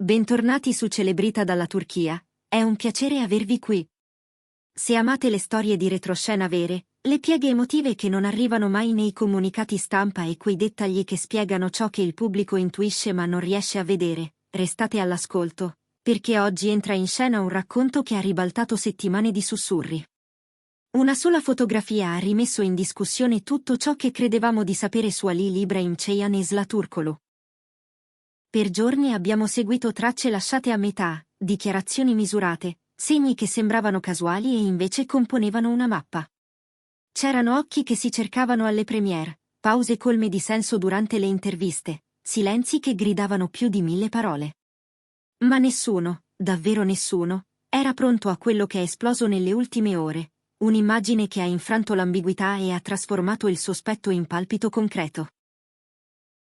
Bentornati su Celebrita dalla Turchia, è un piacere avervi qui. Se amate le storie di retroscena vere, le pieghe emotive che non arrivano mai nei comunicati stampa e quei dettagli che spiegano ciò che il pubblico intuisce ma non riesce a vedere, restate all'ascolto, perché oggi entra in scena un racconto che ha ribaltato settimane di sussurri. Una sola fotografia ha rimesso in discussione tutto ciò che credevamo di sapere su Halil İbrahim Ceyhan e Sıla Türkoğlu. Per giorni abbiamo seguito tracce lasciate a metà, dichiarazioni misurate, segni che sembravano casuali e invece componevano una mappa. C'erano occhi che si cercavano alle premiere, pause colme di senso durante le interviste, silenzi che gridavano più di 1000 parole. Ma nessuno, davvero nessuno, era pronto a quello che è esploso nelle ultime ore, un'immagine che ha infranto l'ambiguità e ha trasformato il sospetto in palpito concreto.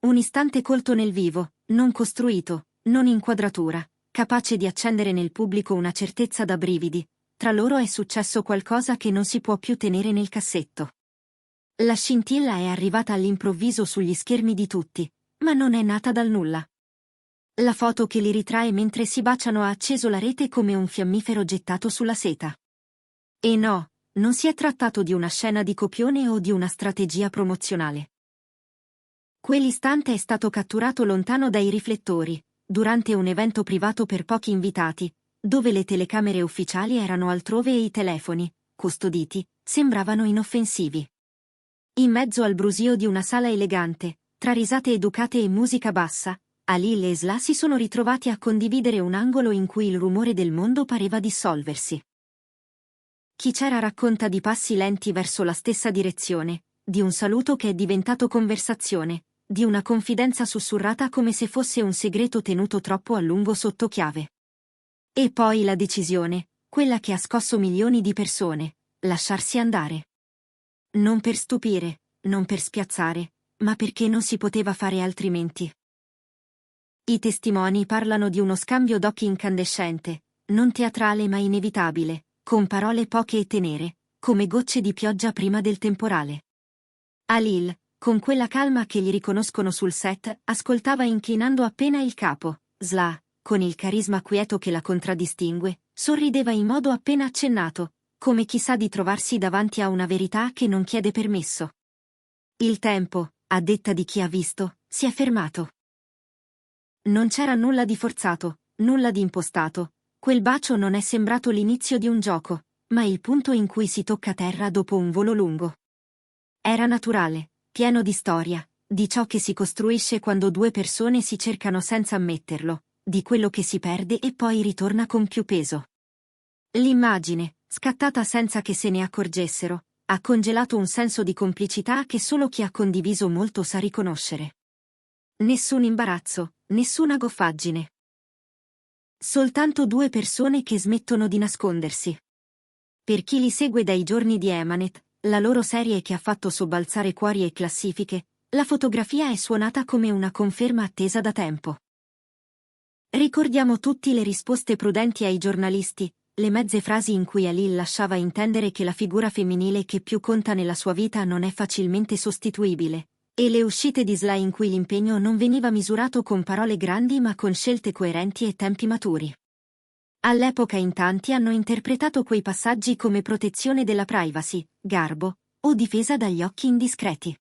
Un istante colto nel vivo, non costruito, non inquadratura, capace di accendere nel pubblico una certezza da brividi. Tra loro è successo qualcosa che non si può più tenere nel cassetto. La scintilla è arrivata all'improvviso sugli schermi di tutti, ma non è nata dal nulla. La foto che li ritrae mentre si baciano ha acceso la rete come un fiammifero gettato sulla seta. E no, non si è trattato di una scena di copione o di una strategia promozionale. Quell'istante è stato catturato lontano dai riflettori, durante un evento privato per pochi invitati, dove le telecamere ufficiali erano altrove e i telefoni, custoditi, sembravano inoffensivi. In mezzo al brusio di una sala elegante, tra risate educate e musica bassa, Halil e Sıla si sono ritrovati a condividere un angolo in cui il rumore del mondo pareva dissolversi. Chi c'era racconta di passi lenti verso la stessa direzione, di un saluto che è diventato conversazione, di una confidenza sussurrata come se fosse un segreto tenuto troppo a lungo sotto chiave. E poi la decisione, quella che ha scosso milioni di persone, lasciarsi andare. Non per stupire, non per spiazzare, ma perché non si poteva fare altrimenti. I testimoni parlano di uno scambio d'occhi incandescente, non teatrale ma inevitabile, con parole poche e tenere, come gocce di pioggia prima del temporale. Halil, con quella calma che gli riconoscono sul set, ascoltava inclinando appena il capo. Sıla, con il carisma quieto che la contraddistingue, sorrideva in modo appena accennato, come chi sa di trovarsi davanti a una verità che non chiede permesso. Il tempo, a detta di chi ha visto, si è fermato. Non c'era nulla di forzato, nulla di impostato. Quel bacio non è sembrato l'inizio di un gioco, ma il punto in cui si tocca terra dopo un volo lungo. Era naturale, pieno di storia, di ciò che si costruisce quando due persone si cercano senza ammetterlo, di quello che si perde e poi ritorna con più peso. L'immagine, scattata senza che se ne accorgessero, ha congelato un senso di complicità che solo chi ha condiviso molto sa riconoscere. Nessun imbarazzo, nessuna goffaggine. Soltanto due persone che smettono di nascondersi. Per chi li segue dai giorni di Emanet, la loro serie che ha fatto sobbalzare cuori e classifiche, la fotografia è suonata come una conferma attesa da tempo. Ricordiamo tutti le risposte prudenti ai giornalisti, le mezze frasi in cui Halil lasciava intendere che la figura femminile che più conta nella sua vita non è facilmente sostituibile, e le uscite di Sıla in cui l'impegno non veniva misurato con parole grandi ma con scelte coerenti e tempi maturi. All'epoca in tanti hanno interpretato quei passaggi come protezione della privacy, garbo, o difesa dagli occhi indiscreti.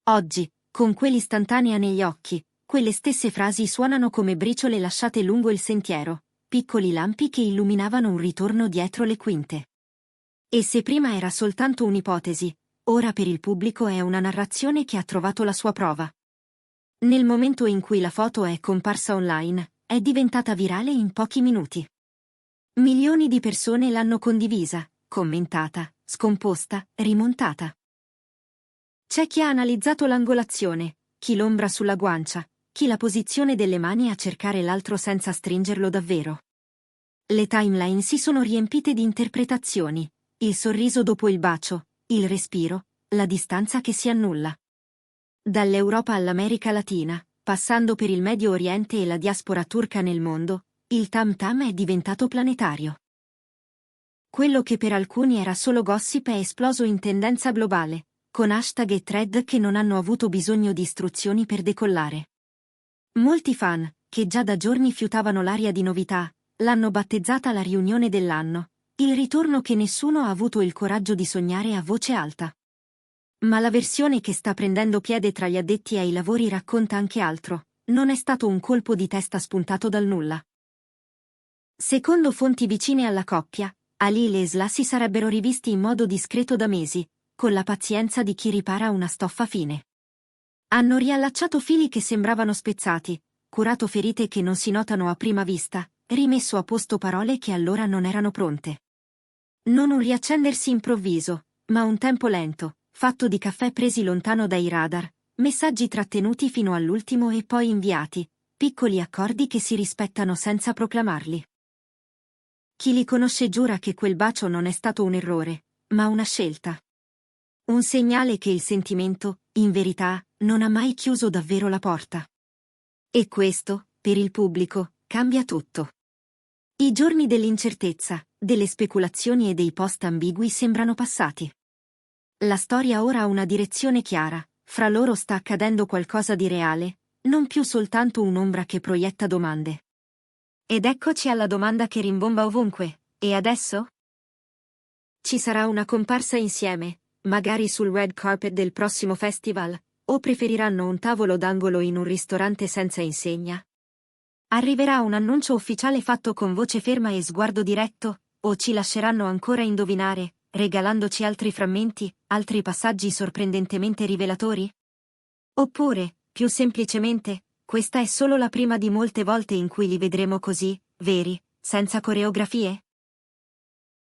Oggi, con quell'istantanea negli occhi, quelle stesse frasi suonano come briciole lasciate lungo il sentiero, piccoli lampi che illuminavano un ritorno dietro le quinte. E se prima era soltanto un'ipotesi, ora per il pubblico è una narrazione che ha trovato la sua prova. Nel momento in cui la foto è comparsa online, è diventata virale in pochi minuti. Milioni di persone l'hanno condivisa, commentata, scomposta, rimontata. C'è chi ha analizzato l'angolazione, chi l'ombra sulla guancia, chi la posizione delle mani a cercare l'altro senza stringerlo davvero. Le timeline si sono riempite di interpretazioni, il sorriso dopo il bacio, il respiro, la distanza che si annulla. Dall'Europa all'America Latina, passando per il Medio Oriente e la diaspora turca nel mondo, il tam tam è diventato planetario. Quello che per alcuni era solo gossip è esploso in tendenza globale, con hashtag e thread che non hanno avuto bisogno di istruzioni per decollare. Molti fan, che già da giorni fiutavano l'aria di novità, l'hanno battezzata la riunione dell'anno, il ritorno che nessuno ha avuto il coraggio di sognare a voce alta. Ma la versione che sta prendendo piede tra gli addetti ai lavori racconta anche altro, non è stato un colpo di testa spuntato dal nulla. Secondo fonti vicine alla coppia, Halil e Isla si sarebbero rivisti in modo discreto da mesi, con la pazienza di chi ripara una stoffa fine. Hanno riallacciato fili che sembravano spezzati, curato ferite che non si notano a prima vista, rimesso a posto parole che allora non erano pronte. Non un riaccendersi improvviso, ma un tempo lento, fatto di caffè presi lontano dai radar, messaggi trattenuti fino all'ultimo e poi inviati, piccoli accordi che si rispettano senza proclamarli. Chi li conosce giura che quel bacio non è stato un errore, ma una scelta. Un segnale che il sentimento, in verità, non ha mai chiuso davvero la porta. E questo, per il pubblico, cambia tutto. I giorni dell'incertezza, delle speculazioni e dei post ambigui sembrano passati. La storia ora ha una direzione chiara, fra loro sta accadendo qualcosa di reale, non più soltanto un'ombra che proietta domande. Ed eccoci alla domanda che rimbomba ovunque, e adesso? Ci sarà una comparsa insieme, magari sul red carpet del prossimo festival, o preferiranno un tavolo d'angolo in un ristorante senza insegna? Arriverà un annuncio ufficiale fatto con voce ferma e sguardo diretto, o ci lasceranno ancora indovinare, regalandoci altri frammenti, altri passaggi sorprendentemente rivelatori? Oppure, più semplicemente, questa è solo la prima di molte volte in cui li vedremo così, veri, senza coreografie?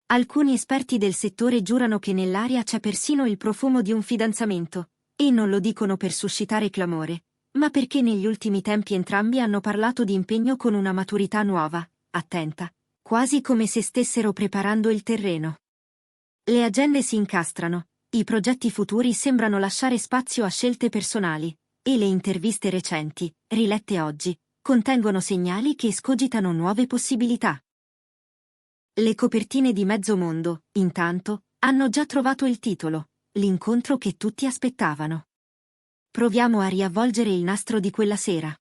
Alcuni esperti del settore giurano che nell'aria c'è persino il profumo di un fidanzamento, e non lo dicono per suscitare clamore, ma perché negli ultimi tempi entrambi hanno parlato di impegno con una maturità nuova, attenta, quasi come se stessero preparando il terreno. Le agende si incastrano, i progetti futuri sembrano lasciare spazio a scelte personali, e le interviste recenti, rilette oggi, contengono segnali che escogitano nuove possibilità. Le copertine di Mezzo Mondo, intanto, hanno già trovato il titolo, l'incontro che tutti aspettavano. Proviamo a riavvolgere il nastro di quella sera.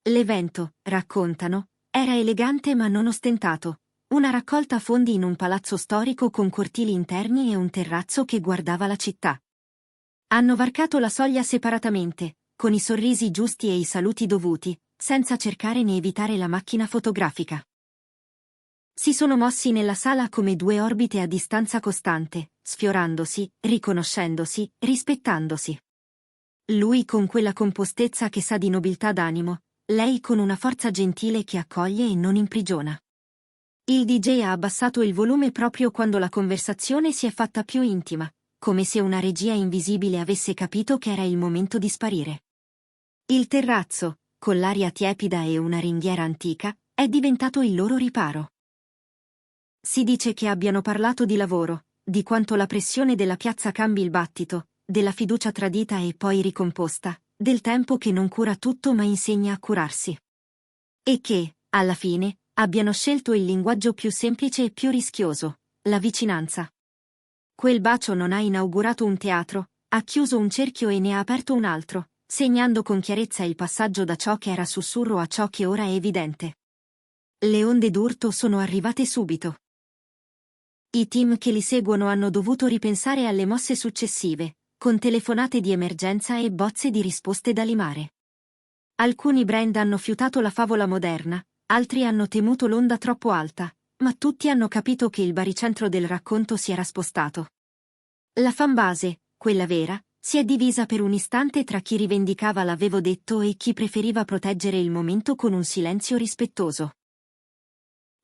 L'evento, raccontano, era elegante ma non ostentato, una raccolta fondi in un palazzo storico con cortili interni e un terrazzo che guardava la città. Hanno varcato la soglia separatamente, con i sorrisi giusti e i saluti dovuti, senza cercare né evitare la macchina fotografica. Si sono mossi nella sala come due orbite a distanza costante, sfiorandosi, riconoscendosi, rispettandosi. Lui con quella compostezza che sa di nobiltà d'animo, lei con una forza gentile che accoglie e non imprigiona. Il DJ ha abbassato il volume proprio quando la conversazione si è fatta più intima, come se una regia invisibile avesse capito che era il momento di sparire. Il terrazzo, con l'aria tiepida e una ringhiera antica, è diventato il loro riparo. Si dice che abbiano parlato di lavoro, di quanto la pressione della piazza cambi il battito, della fiducia tradita e poi ricomposta, del tempo che non cura tutto ma insegna a curarsi. E che, alla fine, abbiano scelto il linguaggio più semplice e più rischioso, la vicinanza. Quel bacio non ha inaugurato un teatro, ha chiuso un cerchio e ne ha aperto un altro, segnando con chiarezza il passaggio da ciò che era sussurro a ciò che ora è evidente. Le onde d'urto sono arrivate subito. I team che li seguono hanno dovuto ripensare alle mosse successive, con telefonate di emergenza e bozze di risposte da limare. Alcuni brand hanno fiutato la favola moderna, altri hanno temuto l'onda troppo alta, ma tutti hanno capito che il baricentro del racconto si era spostato. La fanbase, quella vera, si è divisa per un istante tra chi rivendicava l'avevo detto e chi preferiva proteggere il momento con un silenzio rispettoso.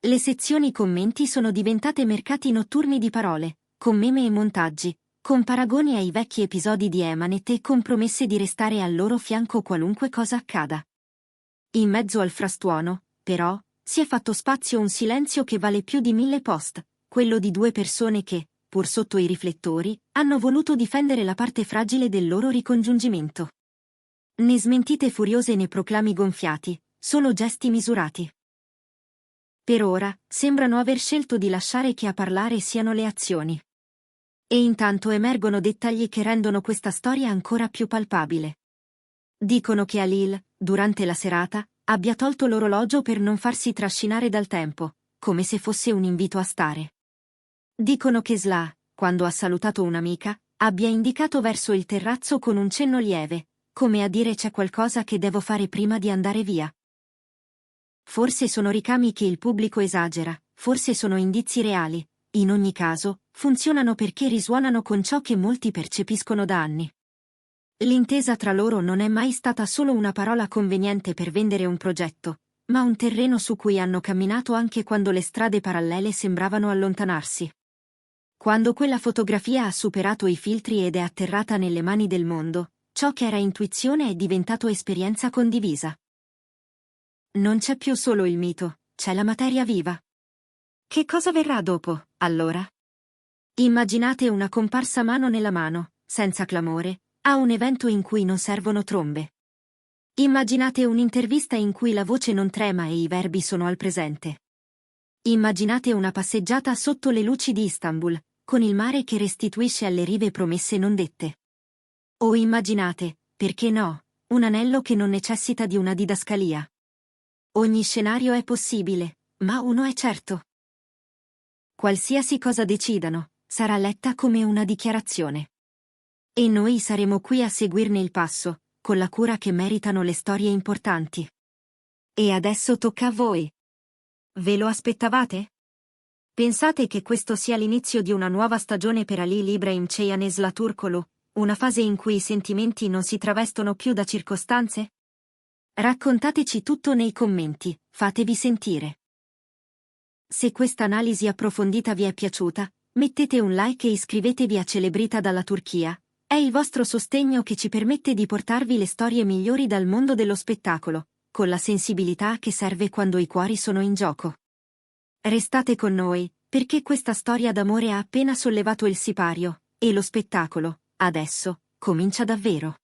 Le sezioni commenti sono diventate mercati notturni di parole, con meme e montaggi, con paragoni ai vecchi episodi di Emanet e con promesse di restare al loro fianco qualunque cosa accada. In mezzo al frastuono, però, si è fatto spazio un silenzio che vale più di 1000 post, quello di due persone che, pur sotto i riflettori, hanno voluto difendere la parte fragile del loro ricongiungimento. Né smentite furiose né proclami gonfiati, solo gesti misurati. Per ora, sembrano aver scelto di lasciare che a parlare siano le azioni. E intanto emergono dettagli che rendono questa storia ancora più palpabile. Dicono che Halil, durante la serata, abbia tolto l'orologio per non farsi trascinare dal tempo, come se fosse un invito a stare. Dicono che Sla, quando ha salutato un'amica, abbia indicato verso il terrazzo con un cenno lieve, come a dire c'è qualcosa che devo fare prima di andare via. Forse sono ricami che il pubblico esagera, forse sono indizi reali, in ogni caso, funzionano perché risuonano con ciò che molti percepiscono da anni. L'intesa tra loro non è mai stata solo una parola conveniente per vendere un progetto, ma un terreno su cui hanno camminato anche quando le strade parallele sembravano allontanarsi. Quando quella fotografia ha superato i filtri ed è atterrata nelle mani del mondo, ciò che era intuizione è diventato esperienza condivisa. Non c'è più solo il mito, c'è la materia viva. Che cosa verrà dopo, allora? Immaginate una comparsa mano nella mano, senza clamore, a un evento in cui non servono trombe. Immaginate un'intervista in cui la voce non trema e i verbi sono al presente. Immaginate una passeggiata sotto le luci di Istanbul, con il mare che restituisce alle rive promesse non dette. O immaginate, perché no, un anello che non necessita di una didascalia. Ogni scenario è possibile, ma uno è certo. Qualsiasi cosa decidano, sarà letta come una dichiarazione. E noi saremo qui a seguirne il passo, con la cura che meritano le storie importanti. E adesso tocca a voi. Ve lo aspettavate? Pensate che questo sia l'inizio di una nuova stagione per Ali Ibrahim Ceyhanesla Turkoglu, una fase in cui i sentimenti non si travestono più da circostanze? Raccontateci tutto nei commenti, fatevi sentire. Se questa analisi approfondita vi è piaciuta, mettete un like e iscrivetevi a Celebrita dalla Turchia. È il vostro sostegno che ci permette di portarvi le storie migliori dal mondo dello spettacolo, con la sensibilità che serve quando i cuori sono in gioco. Restate con noi, perché questa storia d'amore ha appena sollevato il sipario, e lo spettacolo, adesso, comincia davvero.